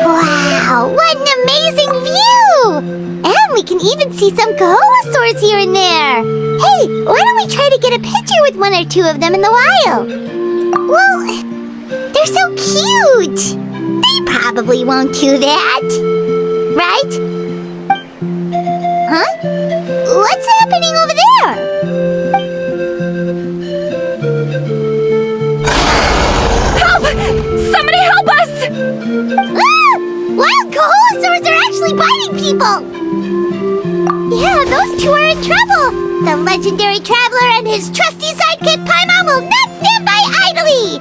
Wow, what an amazing view! And we can even see some Kaholosaurs here and there. Hey, why don't we try to get a picture with one or two of them in the wild? Well, they're so cute. They probably won't do that. Right? Huh? What's happening over there? Help! Somebody help us! Ah! Wild Kaholosaurs are actually biting people! Yeah, those two are in trouble! The legendary traveler and his trusty sidekick Paimon will not stand by idly!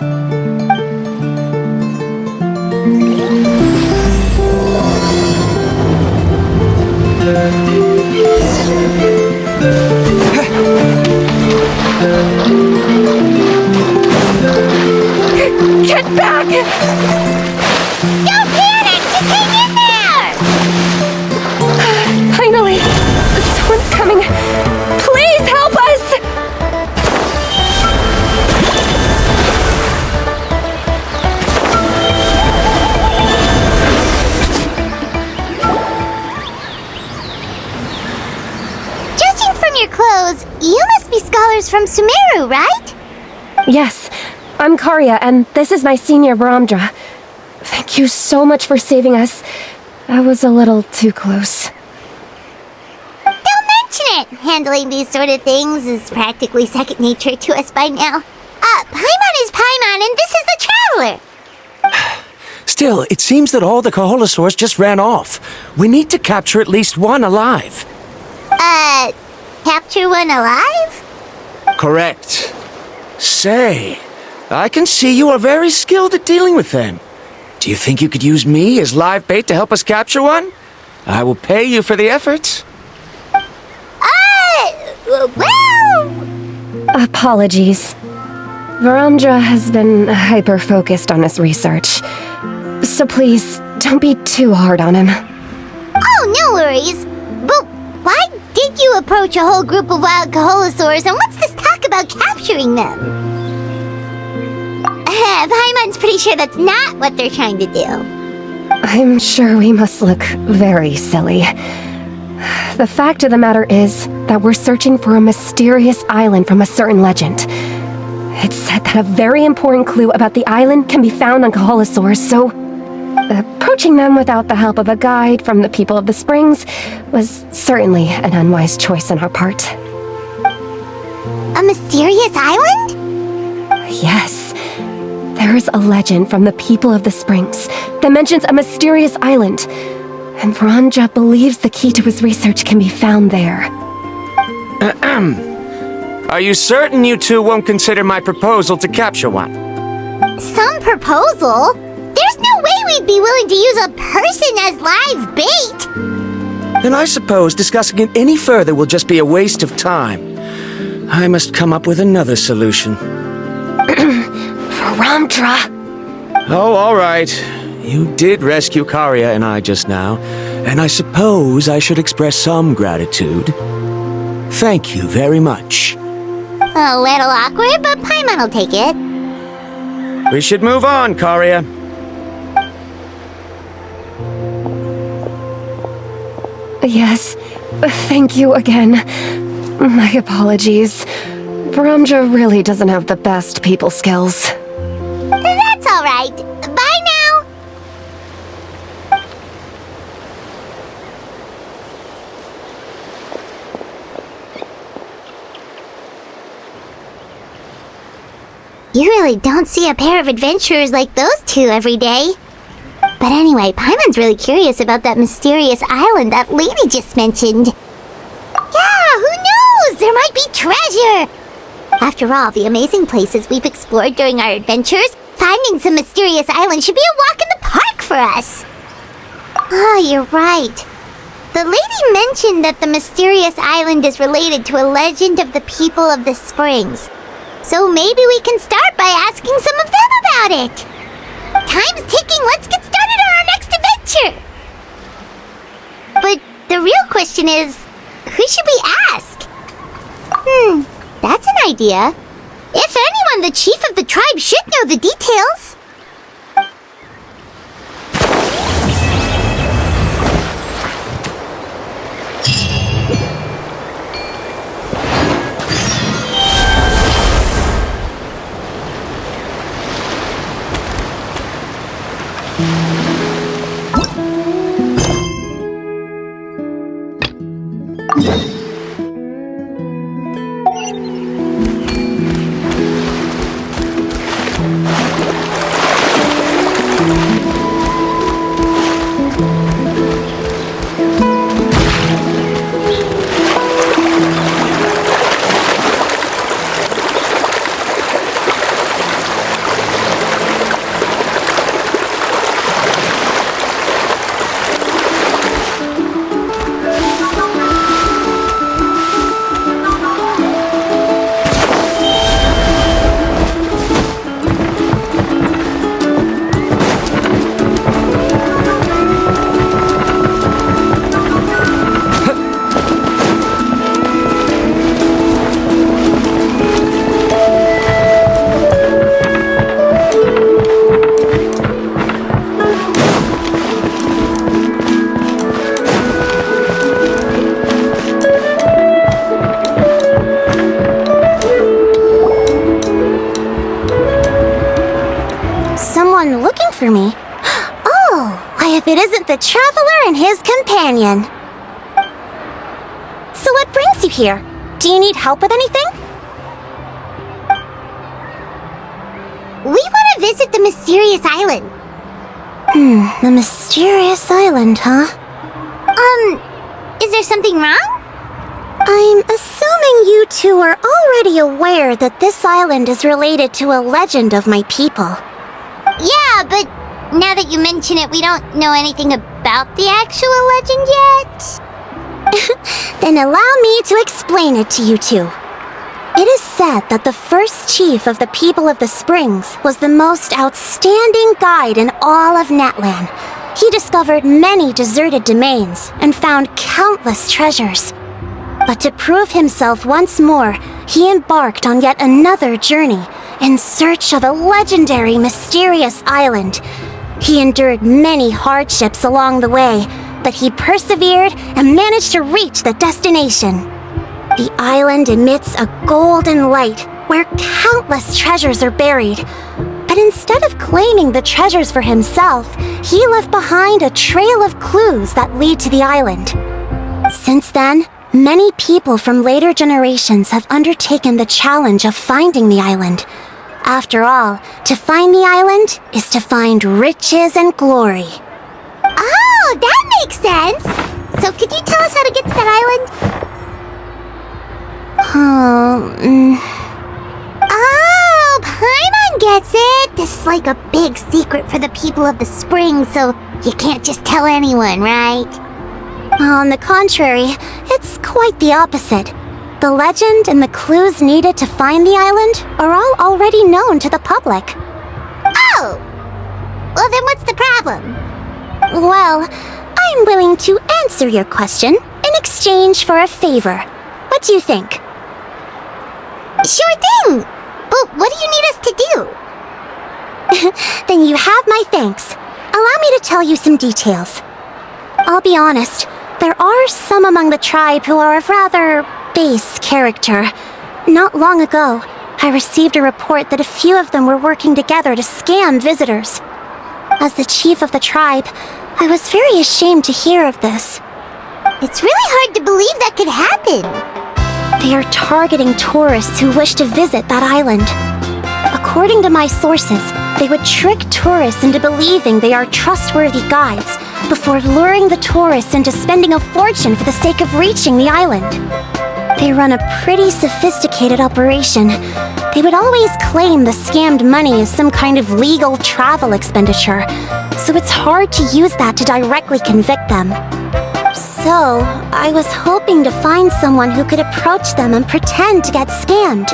Get back! Don't panic! Just hang in there! Finally! Someone's coming! Please help us! Judging from your clothes, you must be scholars from Sumeru, right? Yes, I'm Karya, and this is my senior Varamdra. Thank you so much for saving us. That was a little too close. Don't mention it! Handling these sort of things is practically second nature to us by now. Paimon is Paimon, and this is the Traveler! Still, it seems that all the Kaholosaurs just ran off. We need to capture at least one alive. Capture one alive? Correct. Say, I can see you are very skilled at dealing with them. Do you think you could use me as live bait to help us capture one? I will pay you for the efforts. Well... Apologies. Varamdra has been hyper-focused on his research. So please, don't be too hard on him. Oh, no worries. But why did you approach a whole group of wild Kaholosaurs, and what's this talk about capturing them? Paimon's pretty sure that's not what they're trying to do. I'm sure we must look very silly. The fact of the matter is that we're searching for a mysterious island from a certain legend. It's said that a very important clue about the island can be found on Kaholosaurs, so approaching them without the help of a guide from the people of the Springs was certainly an unwise choice on our part. A mysterious island? Yes. There is a legend from the people of the Springs that mentions a mysterious island, and Varamdra believes the key to his research can be found there. Are you certain you two won't consider my proposal to capture one? Some proposal? There's no way we'd be willing to use a person as live bait! Then I suppose discussing it any further will just be a waste of time. I must come up with another solution. Varamdra! Oh, all right. You did rescue Karya and I just now, and I suppose I should express some gratitude. Thank you very much. A little awkward, but Paimon will take it. We should move on, Karya. Yes, thank you again. My apologies. Varamdra really doesn't have the best people skills. That's all right. Bye now. You really don't see a pair of adventurers like those two every day. But anyway, Paimon's really curious about that mysterious island that lady just mentioned. Yeah, who knows? There might be treasure! After all the amazing places we've explored during our adventures, finding some mysterious island should be a walk in the park for us. Oh, you're right. The lady mentioned that the mysterious island is related to a legend of the people of the Springs. So maybe we can start by asking some of them about it. Time's ticking, let's get started on our next adventure! But the real question is, who should we ask? That's an idea. If anyone, the chief of the tribe should know the details. Looking for me? Oh, why if it isn't the traveler and his companion. So what brings you here? Do you need help with anything? We want to visit the mysterious island. The mysterious island, huh? Is there something wrong? I'm assuming you two are already aware that this island is related to a legend of my people. Yeah, but now that you mention it, we don't know anything about the actual legend yet. Then allow me to explain it to you two. It is said that the first chief of the people of the Springs was the most outstanding guide in all of Netland. He discovered many deserted domains and found countless treasures. But to prove himself once more, he embarked on yet another journey in search of a legendary, mysterious island. He endured many hardships along the way, but he persevered and managed to reach the destination. The island emits a golden light where countless treasures are buried. But instead of claiming the treasures for himself, he left behind a trail of clues that lead to the island. Since then, many people from later generations have undertaken the challenge of finding the island. After all, to find the island is to find riches and glory. Oh, that makes sense! So could you tell us how to get to that island? Oh, Paimon gets it! This is like a big secret for the people of the Springs, so you can't just tell anyone, right? On the contrary, it's quite the opposite. The legend and the clues needed to find the island are all already known to the public. Oh! Well, then what's the problem? Well, I'm willing to answer your question in exchange for a favor. What do you think? Sure thing! But what do you need us to do? Then you have my thanks. Allow me to tell you some details. I'll be honest, there are some among the tribe who are of rather base character. Not long ago, I received a report that a few of them were working together to scam visitors. As the chief of the tribe, I was very ashamed to hear of this. It's really hard to believe that could happen. They are targeting tourists who wish to visit that island. According to my sources, they would trick tourists into believing they are trustworthy guides before luring the tourists into spending a fortune for the sake of reaching the island. They run a pretty sophisticated operation. They would always claim the scammed money is some kind of legal travel expenditure, so it's hard to use that to directly convict them. So, I was hoping to find someone who could approach them and pretend to get scammed.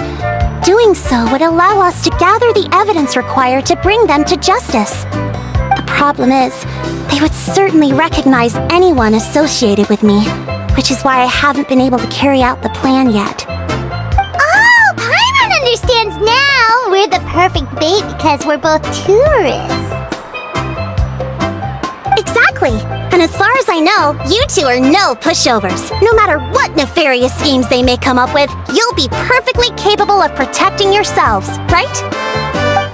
Doing so would allow us to gather the evidence required to bring them to justice. The problem is, they would certainly recognize anyone associated with me, which is why I haven't been able to carry out the plan yet. Oh, Paimon understands now! We're perfect bait because we're both tourists. Exactly. And as far as I know, you two are no pushovers. No matter what nefarious schemes they may come up with, you'll be perfectly capable of protecting yourselves, right?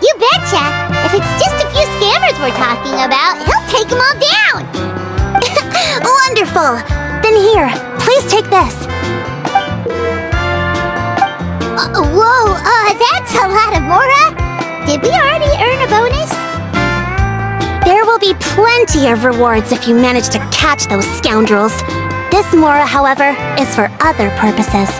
You betcha! If it's just a few scammers we're talking about, he'll take them all down! Wonderful! Then here, please take this. Whoa, that's a lot of Mora! Did we already earn a bonus? There will be plenty of rewards if you manage to catch those scoundrels. This Mora, however, is for other purposes.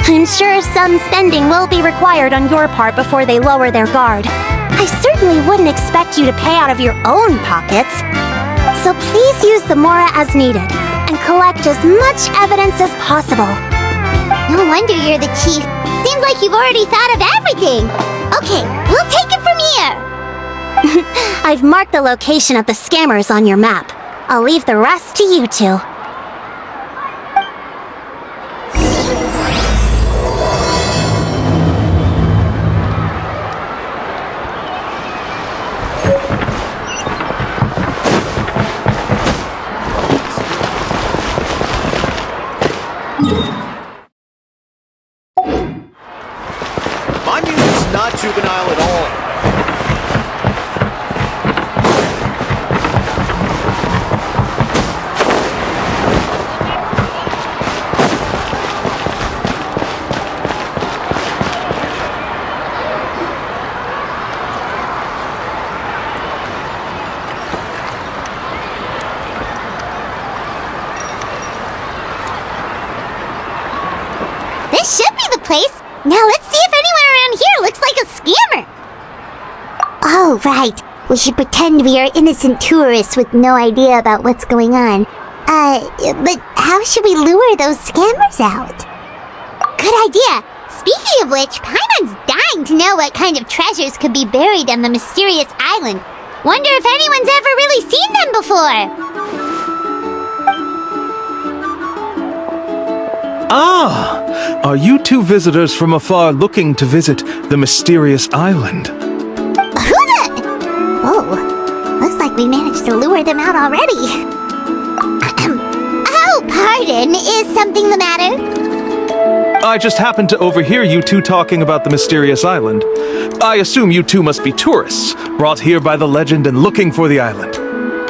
I'm sure some spending will be required on your part before they lower their guard. I certainly wouldn't expect you to pay out of your own pockets. So please use the Mora as needed, and collect as much evidence as possible. No wonder you're the chief. Seems like you've already thought of everything. Okay, we'll take it from here. I've marked the location of the scammers on your map. I'll leave the rest to you two. My music's not juvenile at all. This should be the place. Now let's see if anyone around here looks like a scammer. Oh, right. We should pretend we are innocent tourists with no idea about what's going on. But how should we lure those scammers out? Good idea. Speaking of which, Paimon's dying to know what kind of treasures could be buried on the mysterious island. Wonder if anyone's ever really seen them before. Ah! Are you two visitors from afar looking to visit the mysterious island? Oh, looks like we managed to lure them out already. Oh, pardon. Is something the matter? I just happened to overhear you two talking about the mysterious island. I assume you two must be tourists, brought here by the legend and looking for the island.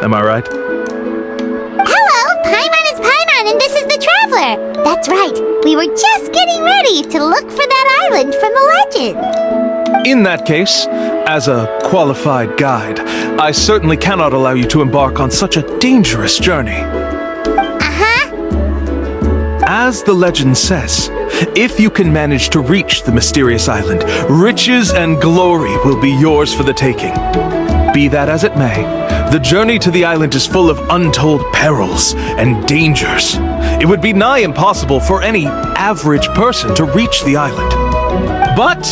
Am I right? Hello, Paimon is Paimon, and this is the Traveler. That's right. We were just getting ready to look for that island from the legend. In that case, as a qualified guide, I certainly cannot allow you to embark on such a dangerous journey. As the legend says, if you can manage to reach the mysterious island, riches and glory will be yours for the taking. Be that as it may, the journey to the island is full of untold perils and dangers. It would be nigh impossible for any average person to reach the island. But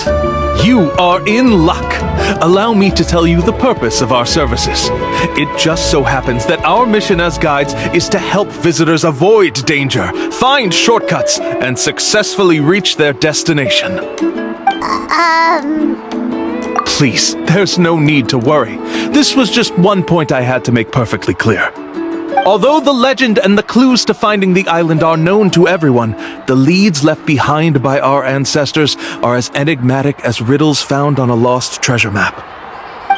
you are in luck. Allow me to tell you the purpose of our services. It just so happens that our mission as guides is to help visitors avoid danger, find shortcuts, and successfully reach their destination. Please, there's no need to worry. This was just one point I had to make perfectly clear. Although the legend and the clues to finding the island are known to everyone, the leads left behind by our ancestors are as enigmatic as riddles found on a lost treasure map.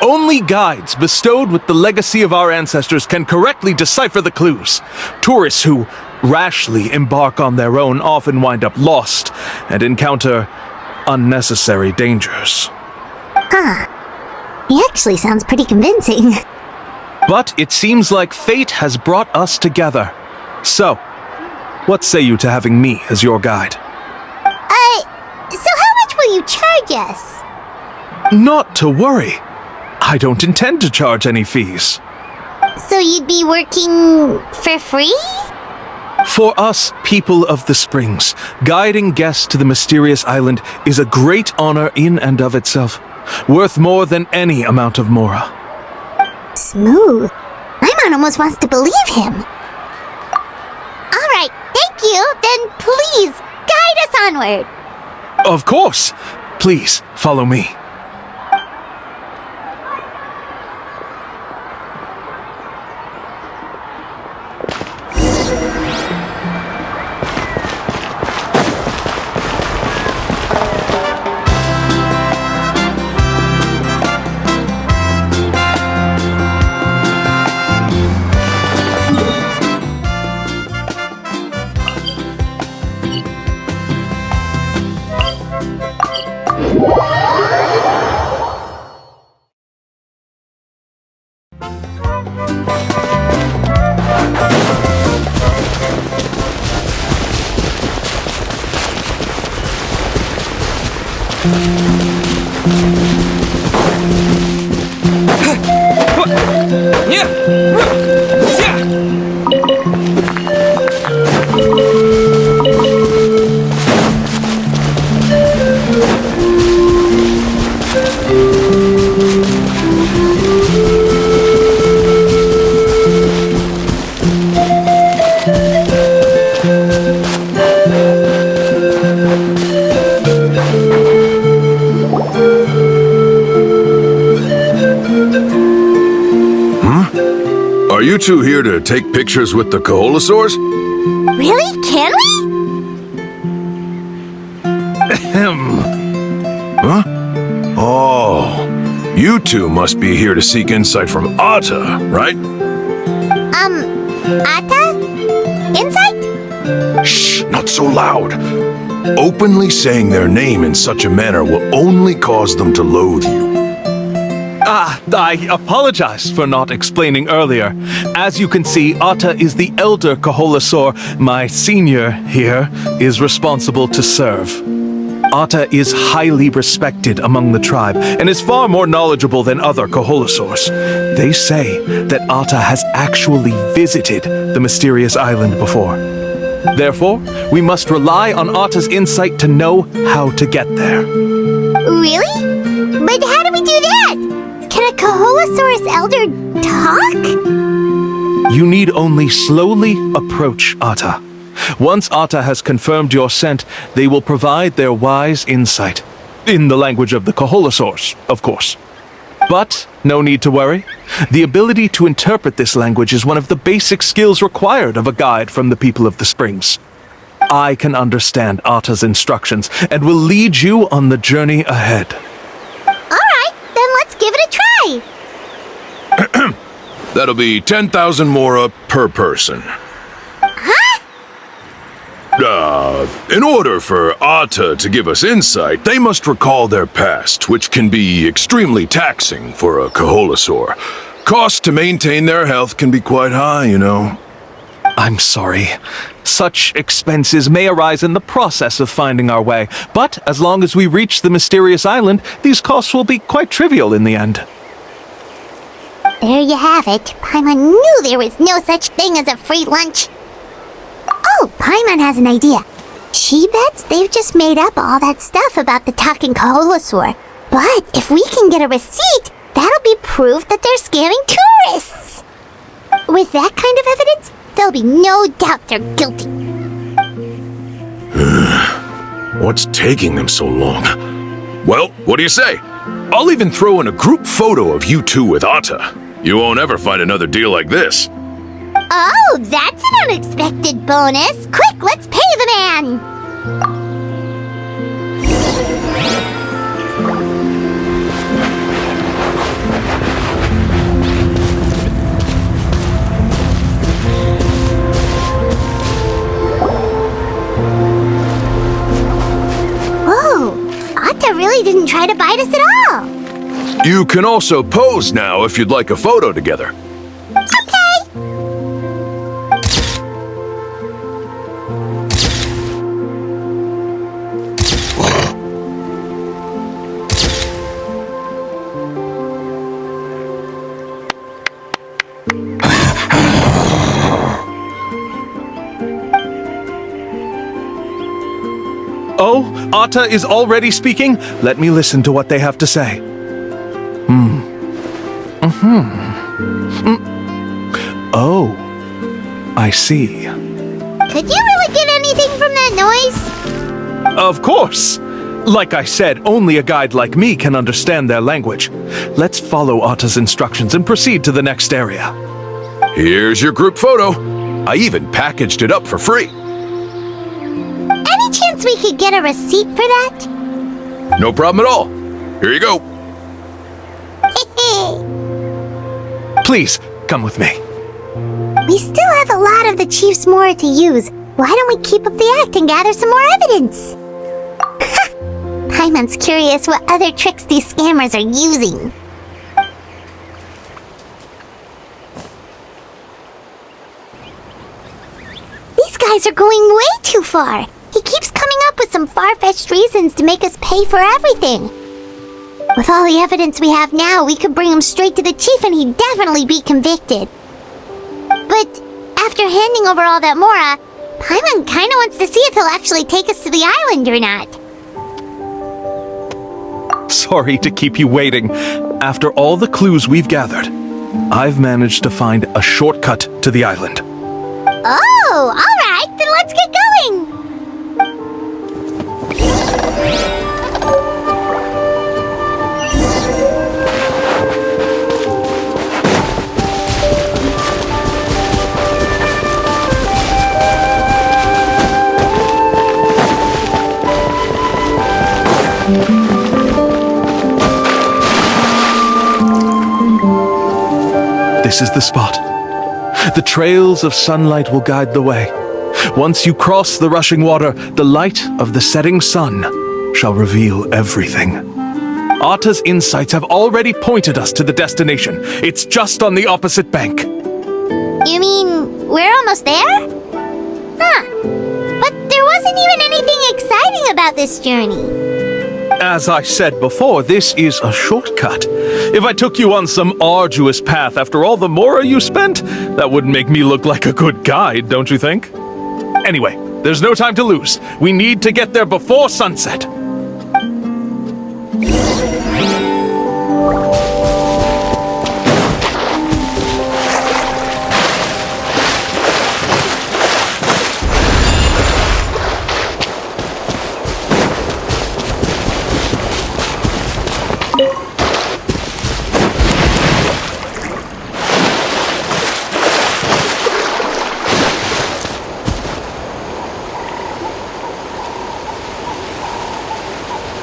Only guides bestowed with the legacy of our ancestors can correctly decipher the clues. Tourists who rashly embark on their own often wind up lost and encounter unnecessary dangers. He actually sounds pretty convincing. But it seems like fate has brought us together. So, what say you to having me as your guide? So how much will you charge us? Not to worry. I don't intend to charge any fees. So you'd be working for free? For us, people of the Springs, guiding guests to the mysterious island is a great honor in and of itself, worth more than any amount of mora. Smooth. Paimon almost wants to believe him. All right, thank you. Then please, guide us onward. Of course. Please, follow me. Are you two here to take pictures with the Koholosaurs? Really? Can we? Huh? Oh, you two must be here to seek insight from Atta, right? Atta? Insight? Shh, not so loud. Openly saying their name in such a manner will only cause them to loathe you. I apologize for not explaining earlier. As you can see, Atta is the elder Koholosaur. My senior here is responsible to serve. Atta is highly respected among the tribe and is far more knowledgeable than other Koholosaurs. They say that Atta has actually visited the mysterious island before. Therefore, we must rely on Atta's insight to know how to get there. Really? But how do we do that? Can a Koholosaurus elder talk? You need only slowly approach Atta. Once Atta has confirmed your scent, they will provide their wise insight. In the language of the Koholosaurs, of course. But no need to worry. The ability to interpret this language is one of the basic skills required of a guide from the people of the Springs. I can understand Atta's instructions and will lead you on the journey ahead. Alright, then let's give it a try. That'll be 10,000 mora per person. In order for Atta to give us insight, they must recall their past, which can be extremely taxing for a Koholosaur. Costs to maintain their health can be quite high, you know. I'm sorry. Such expenses may arise in the process of finding our way, but as long as we reach the mysterious island, these costs will be quite trivial in the end. There you have it. Paimon knew there was no such thing as a free lunch. Oh, Paimon has an idea. She bets they've just made up all that stuff about the talking Koholosaur. But if we can get a receipt, that'll be proof that they're scamming tourists. With that kind of evidence, there'll be no doubt they're guilty. What's taking them so long? Well, what do you say? I'll even throw in a group photo of you two with Atta. You won't ever find another deal like this. Oh, that's an unexpected bonus. Quick, let's pay the man. Whoa, Atta really didn't try to bite us at all. You can also pose now if you'd like a photo together. Okay. Oh, Atta is already speaking? Let me listen to what they have to say. Oh, I see. Could you really get anything from that noise? Of course! Like I said, only a guide like me can understand their language. Let's follow Atta's instructions and proceed to the next area. Here's your group photo. I even packaged it up for free. Any chance we could get a receipt for that? No problem at all. Here you go. Please, come with me. We still have a lot of the Chief's Mora to use. Why don't we keep up the act and gather some more evidence? Paimon's curious what other tricks these scammers are using. These guys are going way too far. He keeps coming up with some far-fetched reasons to make us pay for everything. With all the evidence we have now, we could bring him straight to the chief and he'd definitely be convicted. But after handing over all that Mora, Paimon kinda wants to see if he'll actually take us to the island or not. Sorry to keep you waiting. After all the clues we've gathered, I've managed to find a shortcut to the island. Oh, alright, then let's get going! This is the spot. The trails of sunlight will guide the way. Once you cross the rushing water, the light of the setting sun shall reveal everything. Atta's insights have already pointed us to the destination. It's just on the opposite bank. You mean, we're almost there? Huh. But there wasn't even anything exciting about this journey. As I said before, this is a shortcut. If I took you on some arduous path after all the Mora you spent, that wouldn't make me look like a good guide, don't you think? Anyway, there's no time to lose. We need to get there before sunset.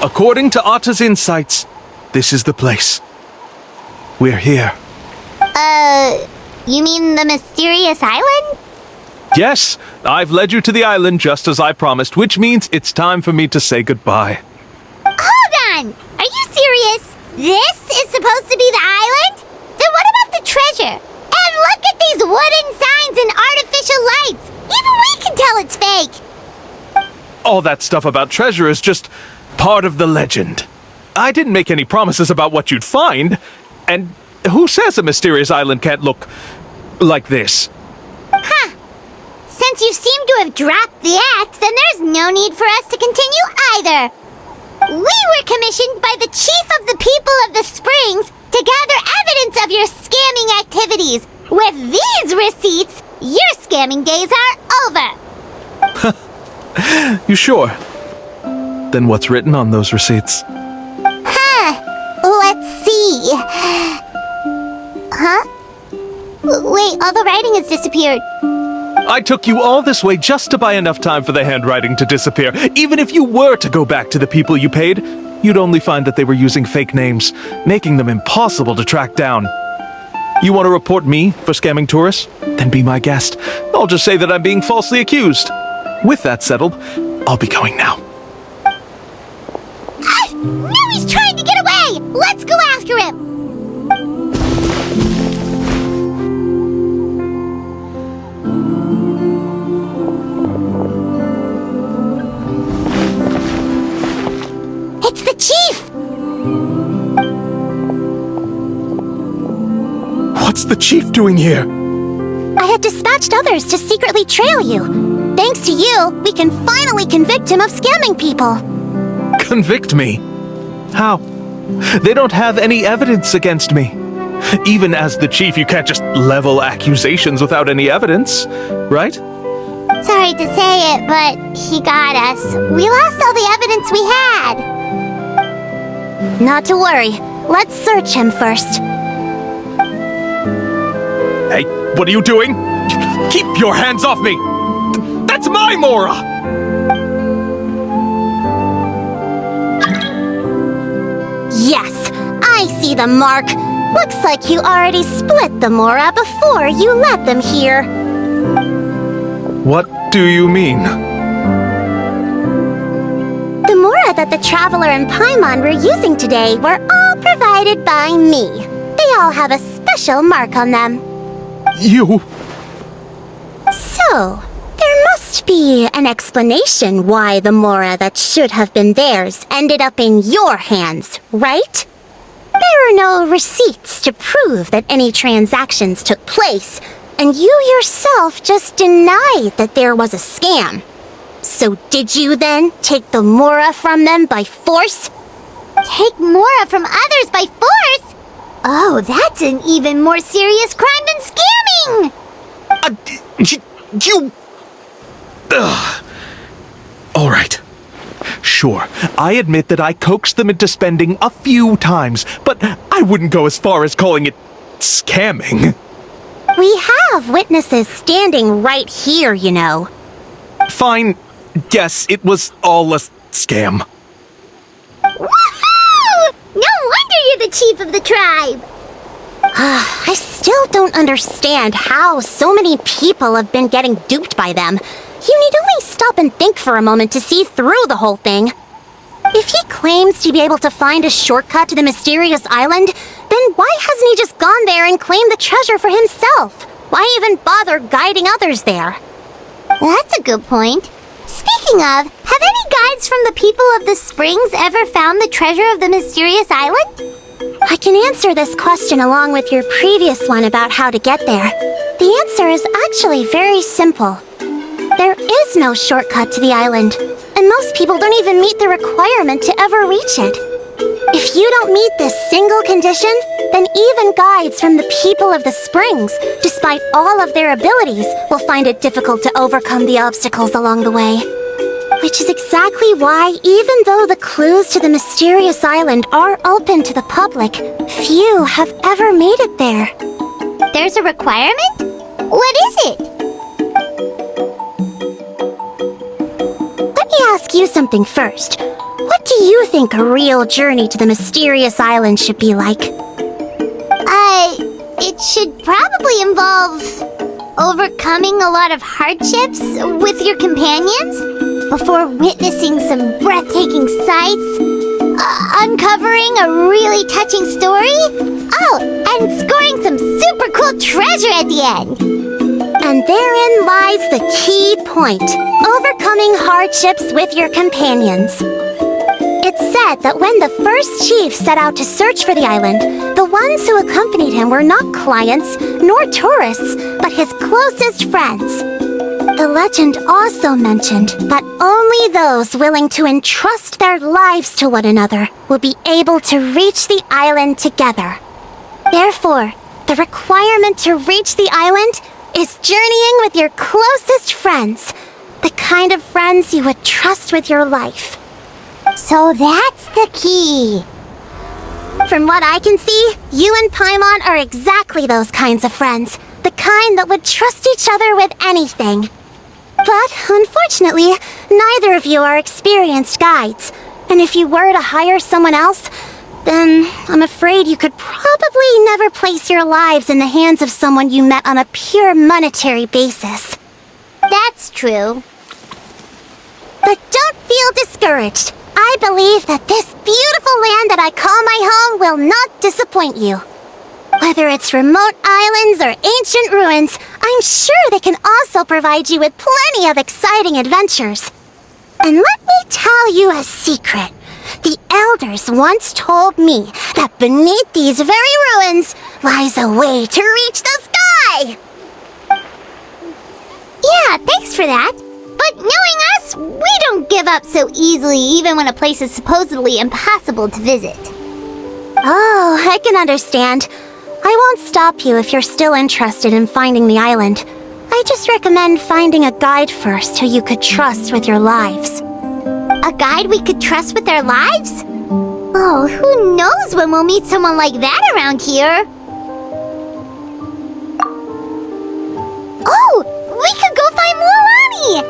According to Atta's insights, this is the place. We're here. You mean the mysterious island? Yes, I've led you to the island just as I promised, which means it's time for me to say goodbye. Hold on! Are you serious? This is supposed to be the island? Then what about the treasure? And look at these wooden signs and artificial lights! Even we can tell it's fake! All that stuff about treasure is just part of the legend. I didn't make any promises about what you'd find. And who says a mysterious island can't look like this? Huh. Since you seem to have dropped the act, then there's no need for us to continue either. We were commissioned by the chief of the people of the Springs to gather evidence of your scamming activities. With these receipts, your scamming days are over. You sure? Then what's written on those receipts? Let's see. Huh? Wait, all the writing has disappeared. I took you all this way just to buy enough time for the handwriting to disappear. Even if you were to go back to the people you paid, you'd only find that they were using fake names, making them impossible to track down. You want to report me for scamming tourists? Then be my guest. I'll just say that I'm being falsely accused. With that settled, I'll be going now. Now he's trying to get away! Let's go after him! It's the chief! What's the chief doing here? I had dispatched others to secretly trail you. Thanks to you, we can finally convict him of scamming people. Convict me? How? They don't have any evidence against me. Even as the chief, you can't just level accusations without any evidence, right? Sorry to say it, but he got us. We lost all the evidence we had. Not to worry. Let's search him first. Hey, what are you doing? Keep your hands off me! That's my Mora! Yes, I see the mark. Looks like you already split the Mora before you let them here. What do you mean? The Mora that the Traveler and Paimon were using today were all provided by me. They all have a special mark on them. You... So, there must be an explanation why the Mora that should have been theirs ended up in your hands, right? There are no receipts to prove that any transactions took place, and you yourself just denied that there was a scam. So did you then take the Mora from them by force? Take Mora from others by force? Oh, that's an even more serious crime than scamming! You... Ugh. All right. Sure, I admit that I coaxed them into spending a few times, but I wouldn't go as far as calling it scamming. We have witnesses standing right here, you know. Fine. Yes, it was all a scam. Woohoo! No wonder you're the chief of the tribe! I still don't understand how so many people have been getting duped by them. You need only stop and think for a moment to see through the whole thing. If he claims to be able to find a shortcut to the mysterious island, then why hasn't he just gone there and claimed the treasure for himself? Why even bother guiding others there? That's a good point. Speaking of, have any guides from the people of the springs ever found the treasure of the mysterious island? I can answer this question along with your previous one about how to get there. The answer is actually very simple. There is no shortcut to the island, and most people don't even meet the requirement to ever reach it. If you don't meet this single condition, then even guides from the people of the springs, despite all of their abilities, will find it difficult to overcome the obstacles along the way. Which is exactly why, even though the clues to the mysterious island are open to the public, few have ever made it there. There's a requirement? What is it? Let me ask you something first. What do you think a real journey to the mysterious island should be like? It should probably involve overcoming a lot of hardships with your companions before witnessing some breathtaking sights, uncovering a really touching story, and scoring some super cool treasure at the end. And therein lies the key point, overcoming hardships with your companions. It's said that when the first chief set out to search for the island, the ones who accompanied him were not clients nor tourists, but his closest friends. The legend also mentioned that only those willing to entrust their lives to one another will be able to reach the island together. Therefore, the requirement to reach the island is journeying with your closest friends, the kind of friends you would trust with your life. So that's the key. From what I can see, you and Paimon are exactly those kinds of friends, the kind that would trust each other with anything. But unfortunately, neither of you are experienced guides, and if you were to hire someone else, then I'm afraid you could probably never place your lives in the hands of someone you met on a pure monetary basis. That's true. But don't feel discouraged. I believe that this beautiful land that I call my home will not disappoint you. Whether it's remote islands or ancient ruins, I'm sure they can also provide you with plenty of exciting adventures. And let me tell you a secret. The elders once told me that beneath these very ruins lies a way to reach the sky! Yeah, thanks for that. But knowing us, we don't give up so easily even when a place is supposedly impossible to visit. Oh, I can understand. I won't stop you if you're still interested in finding the island. I just recommend finding a guide first who you could trust with your lives. A guide we could trust with our lives? Oh, who knows when we'll meet someone like that around here? Oh, we could go find Mualani!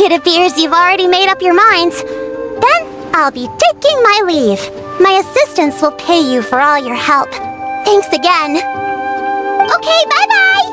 It appears you've already made up your minds. Then I'll be taking my leave. My assistants will pay you for all your help. Thanks again. Okay, bye-bye!